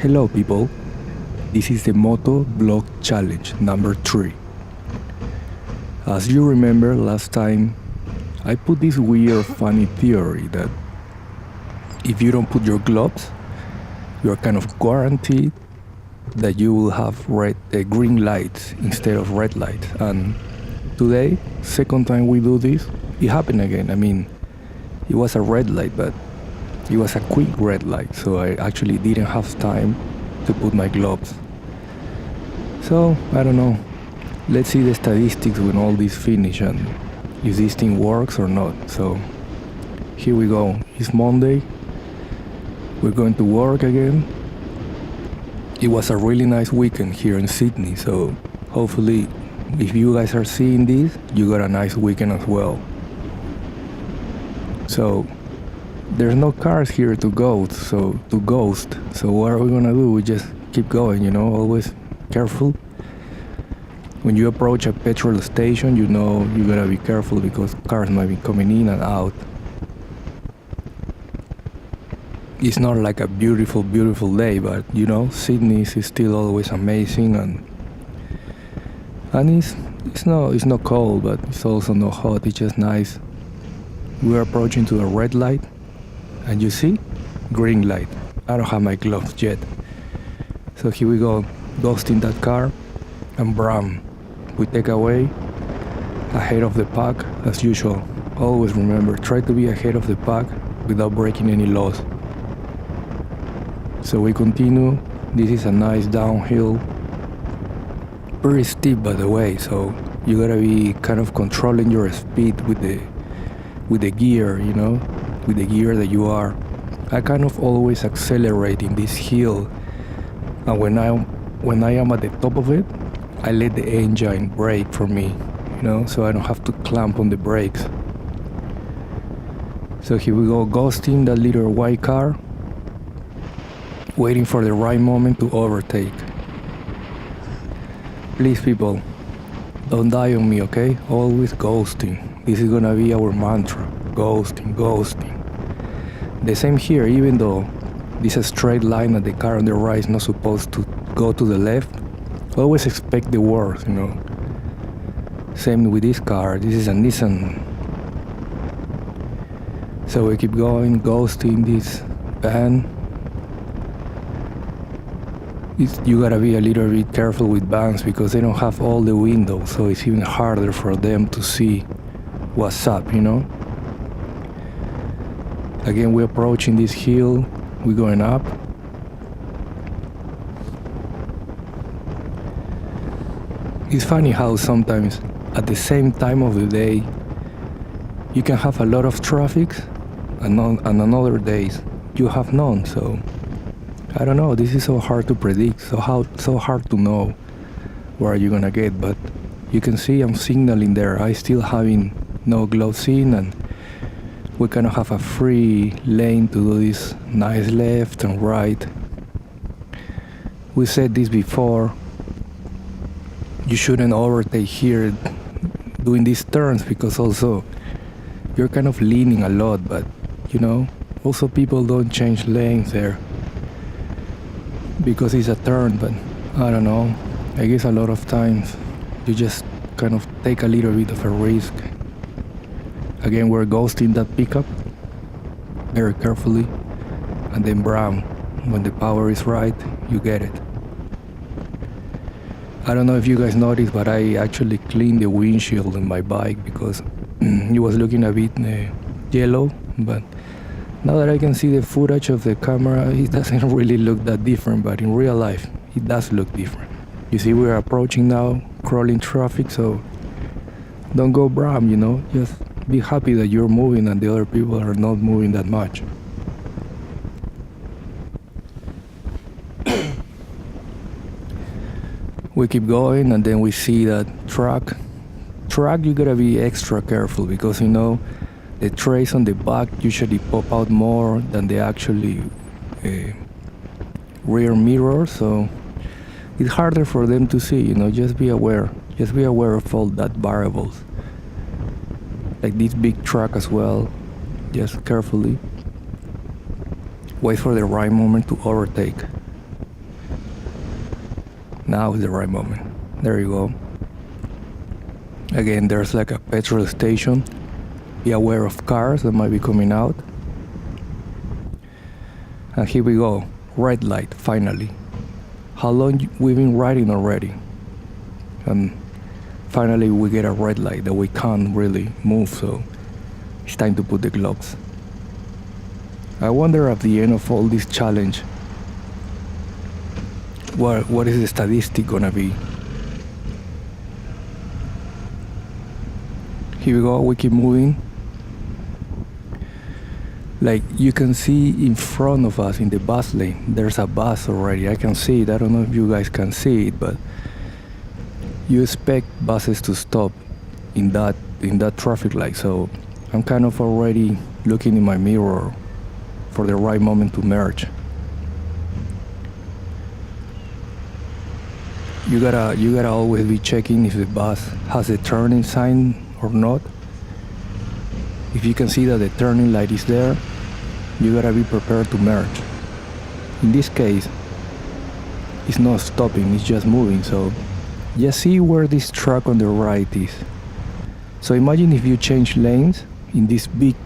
Hello people, this is the Moto Blog Challenge number 3. As you remember last time, I put this weird funny theory that if you don't put your gloves, you are kind of guaranteed that you will have green lights instead of red lights. And today, second time we do this, it happened again. I mean, it was a red light, but it was a quick red light, so I actually didn't have time to put my gloves. So, I don't know. Let's see the statistics when all this finish and if this thing works or not. So, here we go. It's Monday. We're going to work again. It was a really nice weekend here in Sydney, so hopefully if you guys are seeing this, you got a nice weekend as well. So, there's no cars here to ghost, so what are we gonna do? We just keep going, always careful. When you approach a petrol station, you gotta be careful because cars might be coming in and out. It's not like a beautiful day, but Sydney is still always amazing, and it's not cold, but it's also not hot. It's just nice. We're approaching to a red light, and you see, green light. I don't have my gloves yet, so here we go, ghosting that car, and bram, we take away, ahead of the pack as usual. Always remember, try to be ahead of the pack without breaking any laws. So we continue. This is a nice downhill, pretty steep by the way, so you gotta be kind of controlling your speed with the gear, with the gear that you are. I kind of always accelerate in this hill, and when I am at the top of it, I let the engine brake for me, so I don't have to clamp on the brakes. So here we go, ghosting that little white car, waiting for the right moment to overtake. Please people, don't die on me, okay? Always ghosting. This is gonna be our mantra. Ghosting. The same here, even though this is a straight line and the car on the right is not supposed to go to the left, always expect the worst, Same with this car. This is a Nissan. So we keep going, ghosting this van. You gotta be a little bit careful with vans because they don't have all the windows, so it's even harder for them to see what's up, Again, we're approaching this hill, we're going up. It's funny how sometimes at the same time of the day you can have a lot of traffic and on other days you have none, so I don't know, this is so hard to predict, so hard to know where you're gonna get, but you can see I'm signaling there. I still having no gloves in, and we kind of have a free lane to do this nice left and right. We said this before, you shouldn't overtake here doing these turns because also you're kind of leaning a lot, but also people don't change lanes there because it's a turn, but I don't know, I guess a lot of times you just kind of take a little bit of a risk. Again, we're ghosting that pickup very carefully, and then bram, when the power is right, you get it. I don't know if you guys noticed, but I actually cleaned the windshield on my bike because it was looking a bit yellow, but now that I can see the footage of the camera, it doesn't really look that different, but in real life, it does look different. You see, we're approaching now, crawling traffic, so don't go bram, just be happy that you're moving and the other people are not moving that much. We keep going, and then we see that truck, you gotta be extra careful because the trays on the back usually pop out more than the actually rear mirror, so it's harder for them to see, just be aware of all that variables. Like this big truck as well, just carefully wait for the right moment to overtake. Now is the right moment. There you go. Again, there's like a petrol station. Be aware of cars that might be coming out. And here we go. Red light, finally. How long we've been riding already? And finally we get a red light that we can't really move, so it's time to put the gloves. I wonder at the end of all this challenge, what is the statistic gonna be? Here we go, we keep moving. Like you can see in front of us in the bus lane, there's a bus already. I can see it. I don't know if you guys can see it, but you expect buses to stop in that traffic light. So I'm kind of already looking in my mirror for the right moment to merge. You gotta always be checking if the bus has a turning sign or not. If you can see that the turning light is there, you gotta be prepared to merge. In this case, it's not stopping, it's just moving. So just see where this truck on the right is. So imagine if you change lanes in this big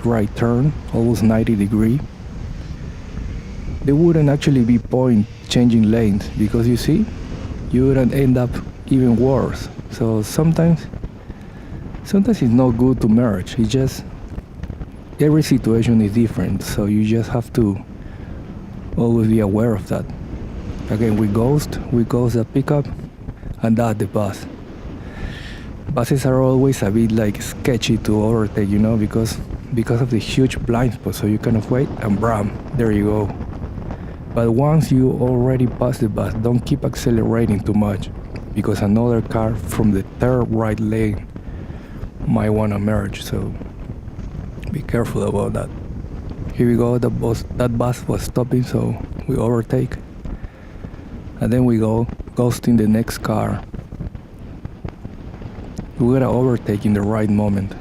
right turn, almost 90 degree. There wouldn't actually be point changing lanes, because you see, you would end up even worse. So sometimes it's not good to merge. It's just every situation is different, so you just have to always be aware of that. Again, we ghost the pickup, and that the bus. Buses are always a bit like sketchy to overtake, you know, because of the huge blind spot. So you kind of wait and bam, there you go. But once you already pass the bus, don't keep accelerating too much, because another car from the third right lane might want to merge. So be careful about that. Here we go. That bus was stopping, so we overtake, and then we go ghosting the next car. We gotta overtake in the right moment.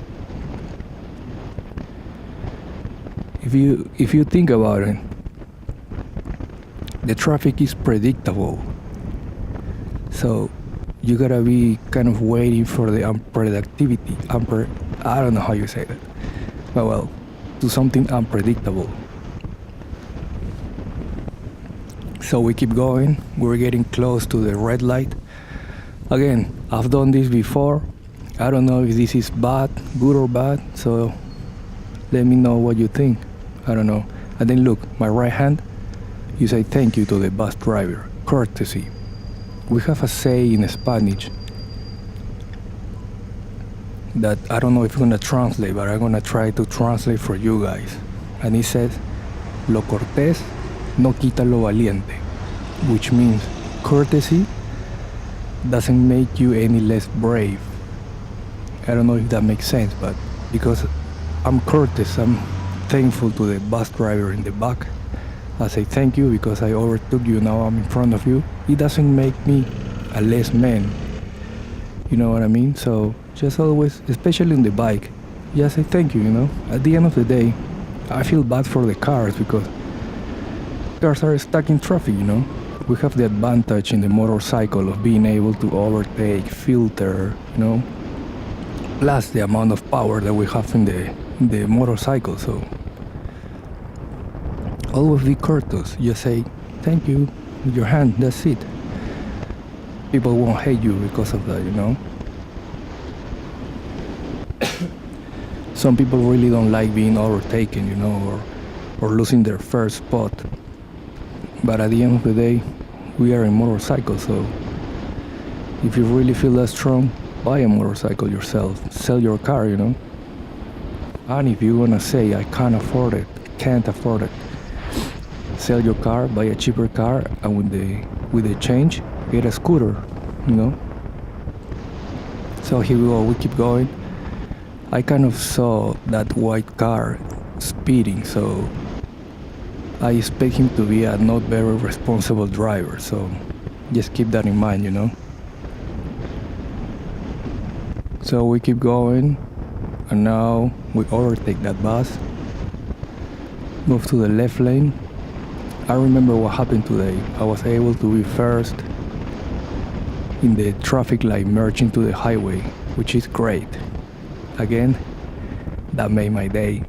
If you think about it, the traffic is predictable, so you gotta be kind of waiting for the unpredictability. I don't know how you say that, but well, to something unpredictable. So we keep going. We're getting close to the red light. Again, I've done this before. I don't know if this is good or bad, so let me know what you think. I don't know. And then look, my right hand, you say thank you to the bus driver, courtesy. We have a say in Spanish that I don't know if I'm gonna translate, but I'm gonna try to translate for you guys. And it says, lo cortés no quita lo valiente, which means courtesy doesn't make you any less brave. I don't know if that makes sense, but because I'm courteous, I'm thankful to the bus driver in the back. I say thank you because I overtook you, now I'm in front of you. It doesn't make me a less man. You know what I mean? So just always, especially on the bike, just say thank you, you know? At the end of the day, I feel bad for the cars because cars are stuck in traffic, you know? We have the advantage in the motorcycle of being able to overtake, filter, you know? Plus the amount of power that we have in the motorcycle. So always be courteous. Just say thank you with your hand, that's it. People won't hate you because of that, you know. Some people really don't like being overtaken, you know, or losing their first spot. But at the end of the day, we are in motorcycles, so if you really feel that strong, buy a motorcycle yourself, sell your car, you know. And if you wanna say I can't afford it, sell your car, buy a cheaper car, and with the change, get a scooter, you know. So here we go, we keep going. I kind of saw that white car speeding, so I expect him to be a not very responsible driver, so just keep that in mind, you know. So we keep going, and now we overtake that bus, move to the left lane. I remember what happened today. I was able to be first in the traffic light merging to the highway, which is great. Again, that made my day.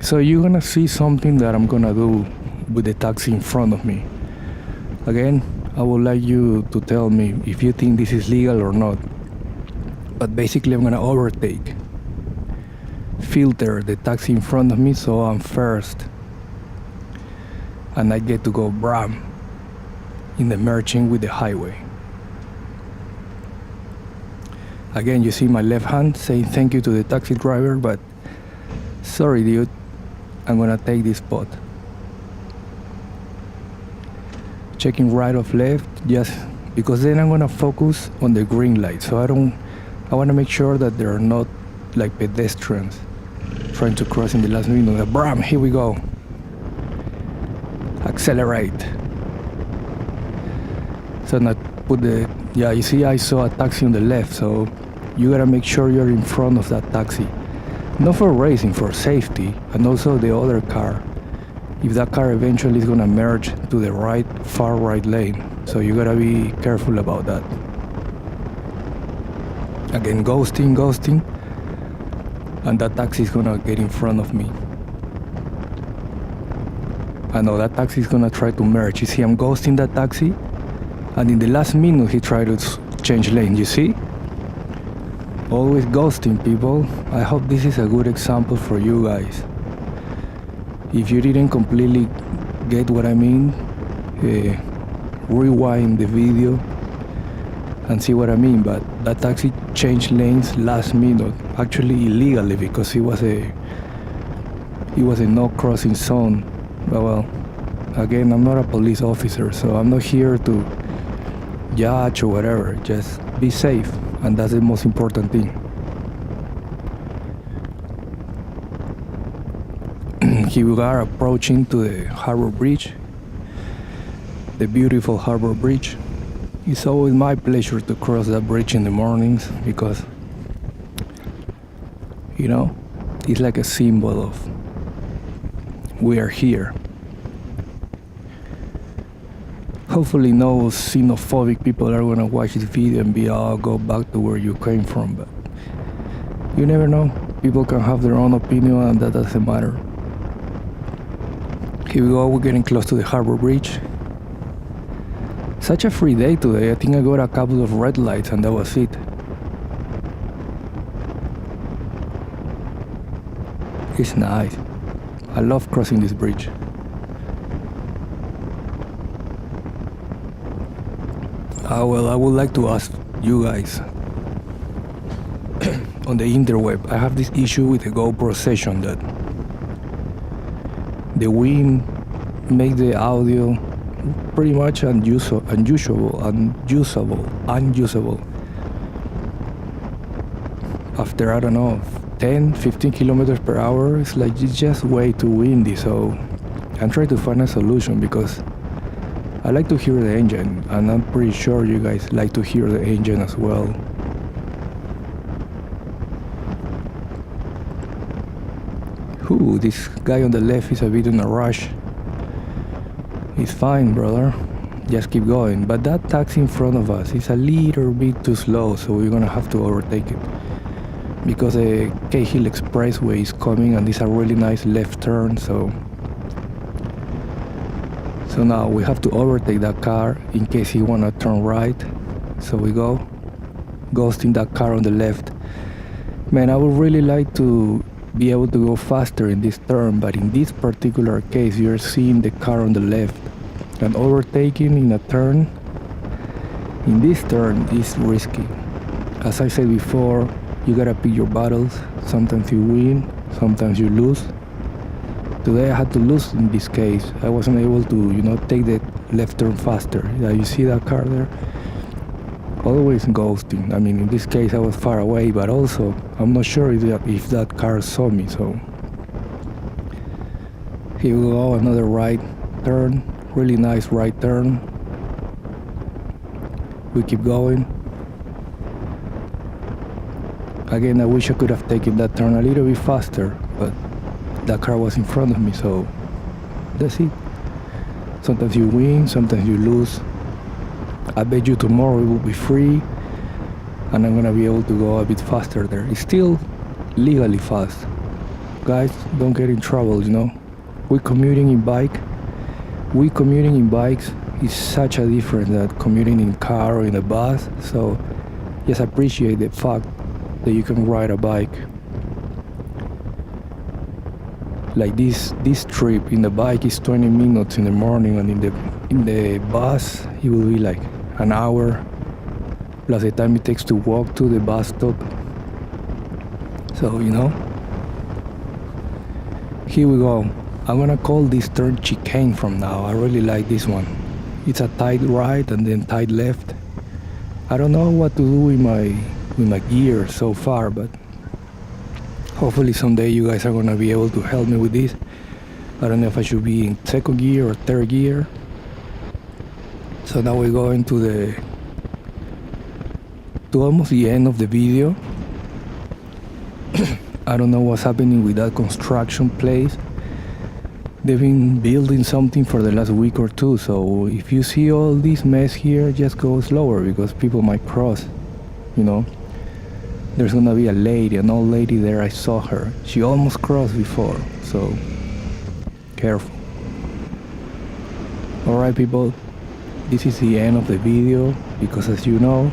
So you're gonna see something that I'm gonna do with the taxi in front of me. Again, I would like you to tell me if you think this is legal or not. But basically I'm gonna overtake, filter the taxi in front of me so I'm first, and I get to go bram in the merging with the highway. Again, you see my left hand saying thank you to the taxi driver, but sorry dude, I'm gonna take this spot. Checking right or left, just because then I'm gonna focus on the green light. So I wanna make sure that there are not like pedestrians trying to cross in the last minute. Bram, here we go. Accelerate. So now put you see I saw a taxi on the left, so you gotta make sure you're in front of that taxi. Not for racing, for safety, and also the other car. If that car eventually is gonna merge to the right, far right lane. So you gotta be careful about that. Again, ghosting, and that taxi is gonna get in front of me. I know that taxi is gonna try to merge. You see, I'm ghosting that taxi, and in the last minute he tried to change lane. You see? Always ghosting, people. I hope this is a good example for you guys. If you didn't completely get what I mean, rewind the video and see what I mean. But that taxi changed lanes last minute, actually illegally, because it was a no crossing zone. Well, again, I'm not a police officer, so I'm not here to judge or whatever. Just be safe, and that's the most important thing. Here we are approaching to the Harbor Bridge, the beautiful Harbor Bridge. It's always my pleasure to cross that bridge in the mornings because, you know, it's like a symbol of we are here. Hopefully no xenophobic people are gonna watch this video and be, oh, go back to where you came from, but you never know. People can have their own opinion and that doesn't matter. Here we go, we're getting close to the Harbor Bridge. Such a free day today. I think I got a couple of red lights and that was it. It's nice. I love crossing this bridge. Well, I would like to ask you guys on the interweb. I have this issue with the GoPro session that the wind makes the audio pretty much unusable. After, I don't know, 10, 15 kilometers per hour, it's like it's just way too windy. So I'm trying to find a solution because I like to hear the engine, and I'm pretty sure you guys like to hear the engine as well. Ooh, this guy on the left is a bit in a rush. It's fine, brother. Just keep going. But that taxi in front of us is a little bit too slow, so we're gonna have to overtake it. Because the Cahill Expressway is coming and it's a really nice left turn, so now we have to overtake that car in case he wanna turn right. So we go, ghosting that car on the left. Man, I would really like to be able to go faster in this turn, but in this particular case, you're seeing the car on the left, and overtaking in a turn, in this turn, is risky. As I said before, you gotta pick your battles. Sometimes you win, sometimes you lose. Today I had to lose in this case. I wasn't able to, take the left turn faster. Yeah, you see that car there? Always ghosting. I mean, in this case I was far away, but also I'm not sure if that car saw me. So here we go, another right turn, really nice right turn. We keep going. Again, I wish I could have taken that turn a little bit faster, but that car was in front of me, so that's it. Sometimes you win, sometimes you lose. I bet you tomorrow it will be free and I'm gonna be able to go a bit faster there. It's still legally fast. Guys, don't get in trouble, you know. We commuting in bikes is such a difference that commuting in car or in a bus. So just appreciate the fact that you can ride a bike. Like this trip in the bike is 20 minutes in the morning, and in the bus it will be like an hour plus the time it takes to walk to the bus stop. So, you know, here we go. I'm gonna call this turn chicane from now. I really like this one. It's a tight right and then tight left. I don't know what to do with my gear so far, but hopefully someday you guys are gonna be able to help me with this. I don't know if I should be in second gear or third gear. So now we're going to almost the end of the video. I don't know what's happening with that construction place. They've been building something for the last week or two, so if you see all this mess here, just go slower because people might cross, you know. There's gonna be an old lady there. I saw her. She almost crossed before, so careful. Alright people, this is the end of the video because, as you know,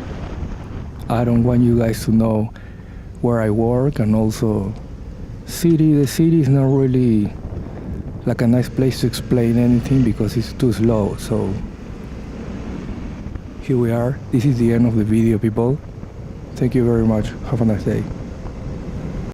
I don't want you guys to know where I work, and also the city is not really like a nice place to explain anything because it's too slow. So here we are. This is the end of the video, people. Thank you very much. Have a nice day.